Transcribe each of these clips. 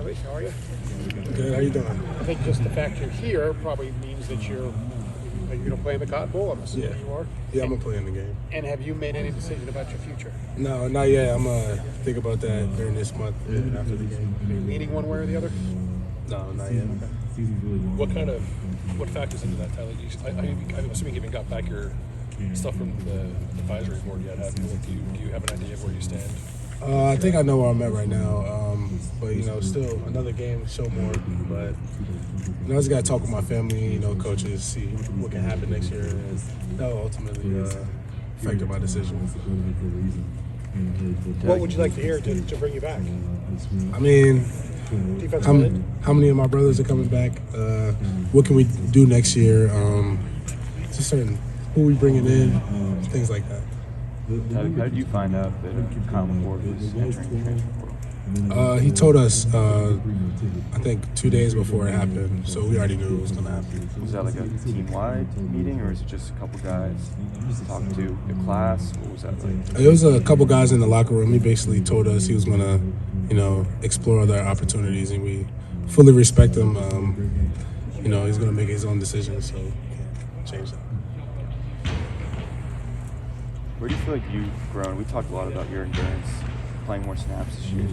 Tyleik, how are you? Good. How you doing? I think just the fact you're here probably means that you're going to play in the Cotton Bowl. I'm assuming you are. Yeah, I'm gonna play in the game. And have you made any decision about your future? No, not yet. I'm gonna think about that during this month after the game. Are you leaning one way or the other? No, not yet. What factors into that, Tyler? I'm assuming you even got back your stuff from the advisory board yet, have you? Do you have an idea of where you stand? I think I know where I'm at right now, but still another game, show more. But I just gotta talk with my family, coaches, see what can happen next year, and that will ultimately affect my decision. What would you like to hear to bring you back? I mean, Defensive end? how many of my brothers are coming back? What can we do next year? Just certain who we bringing in, things like that. How did you find out that Colin Ford was entering the transfer portal? He told us, I think 2 days before it happened, so we already knew it was going to happen. Was that like a team-wide meeting, or was it just a couple guys talking to the class? What was that like? It was a couple guys in the locker room. He basically told us he was going to, explore other opportunities, and we fully respect him. He's going to make his own decisions, so we can't change that. Where do you feel like you've grown? We talked a lot about your endurance, playing more snaps this year.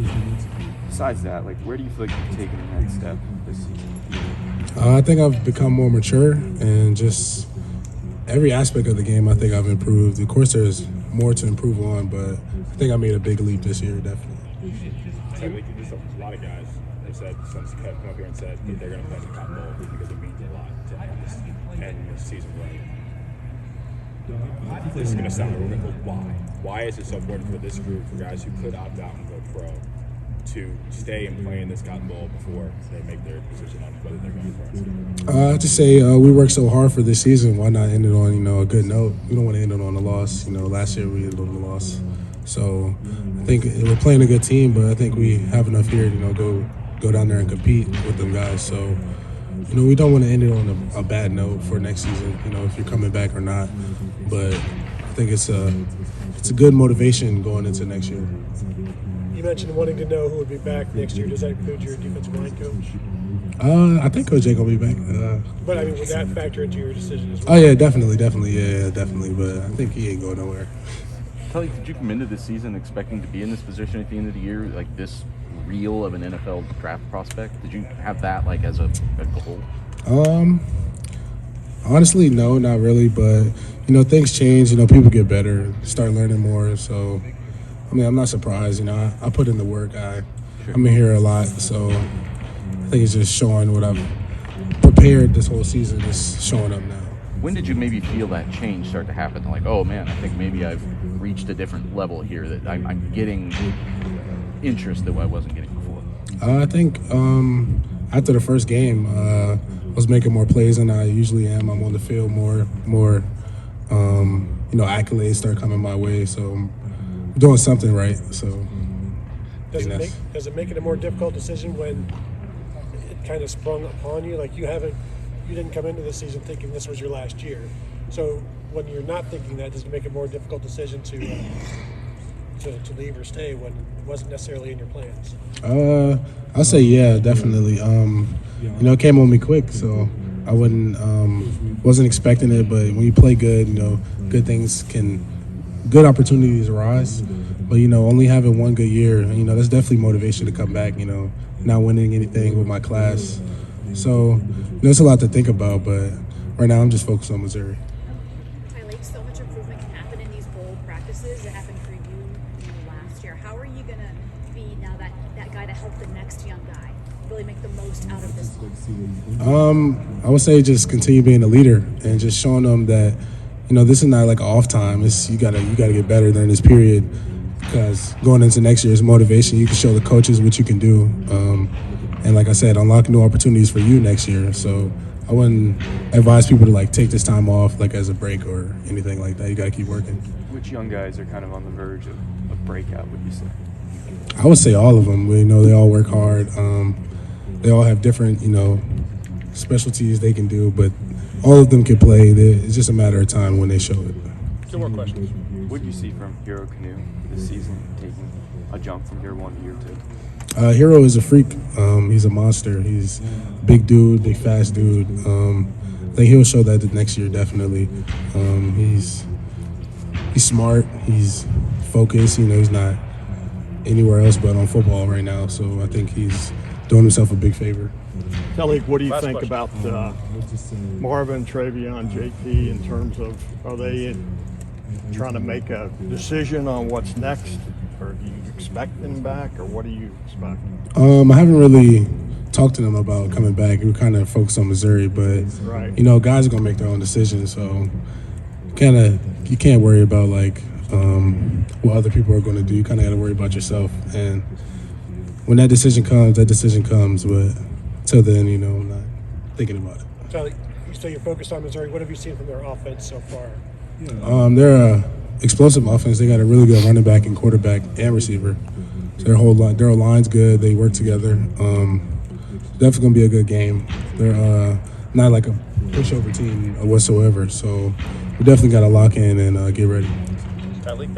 Besides that, where do you feel like you've taken the next step this season? I think I've become more mature, and just every aspect of the game I think I've improved. Of course, there's more to improve on, but I think I made a big leap this year, definitely. A lot of guys have said, since Kev come up here and said that they're going to play in the Cotton Bowl because it means a lot to end this season right. This is going to sound a little why. Why is it so important for this group, for guys who could opt out and go pro, to stay and play in this Cotton Bowl before they make their decision on whether they're going pro? To say we worked so hard for this season, why not end it on a good note? We don't want to end it on a loss. Last year we ended on a loss, so I think we're playing a good team, but I think we have enough here to go down there and compete with them guys. So we don't want to end it on a bad note for next season. If you're coming back or not, but I think it's a good motivation going into next year. You mentioned wanting to know who would be back next year. Does that include your defensive line coach? I think Coach Jake will be back. But would that factor into your decision as well? Oh yeah, definitely. But I think he ain't going nowhere. Tyleik, did you come into this season expecting to be in this position at the end of the year, like this real of an NFL draft prospect? Did you have that as a goal? Honestly, no, not really. But things change. People get better, start learning more. So, I'm not surprised. I put in the work. I'm in here a lot, so I think it's just showing what I've prepared this whole season. Just showing up now. When did you maybe feel that change start to happen? Oh man, I think maybe I've reached a different level here, that I'm getting interest that I wasn't getting before. I think after the first game, I was making more plays than I usually am. I'm on the field more. Accolades start coming my way, so I'm doing something right. So does it make it a more difficult decision when it kind of sprung upon you? You didn't come into the season thinking this was your last year. So when you're not thinking that, does it make it a more difficult decision to leave or stay when it wasn't necessarily in your plans? I'll say yeah, definitely. It came on me quick, so I wasn't expecting it. But when you play good, good opportunities arise. But only having one good year, that's definitely motivation to come back. Not winning anything with my class, so it's a lot to think about. But right now, I'm just focused on Missouri. Tyleik, so much improvement can happen in these bowl practices. It happened for you last year. How are you going to be now that guy to help the next young guy really make the most out of this month? I would say just continue being a leader and just showing them that this is not like off time. You gotta get better during this period, because going into next year's motivation, you can show the coaches what you can do. And like I said, unlock new opportunities for you next year. So I wouldn't advise people to take this time off as a break or anything like that. You got to keep working. Which young guys are kind of on the verge of breakout, would you say? I would say all of them. They all work hard. They all have different, specialties they can do, but all of them can play. It's just a matter of time when they show it. Two more questions. What do you see from Hero Canoe this season, taking a jump from year one to year two? Hero is a freak. He's a monster. He's a big dude, big fast dude. I think he'll show that next year definitely. He's smart. He's focused. He's not anywhere else but on football right now. So I think he's doing himself a big favor. Tyleik, what do you Last think question. about Marvin, Travion, JP in terms of are they trying to make a decision on what's next, or do you expect them back, or what do you expect? I haven't really talked to them about coming back. We were kind of focused on Missouri, but Right. guys are gonna make their own decisions. So you can't worry about what other people are gonna do. You kind of got to worry about yourself. And when that decision comes, But till then, I'm not thinking about it. Tyleik, you say you're focused on Missouri. What have you seen from their offense so far? They're a explosive offense. They got a really good running back and quarterback and receiver. So their line's good. They work together. Definitely gonna be a good game. They're not like a pushover team whatsoever. So we definitely got to lock in and get ready. Tyleik,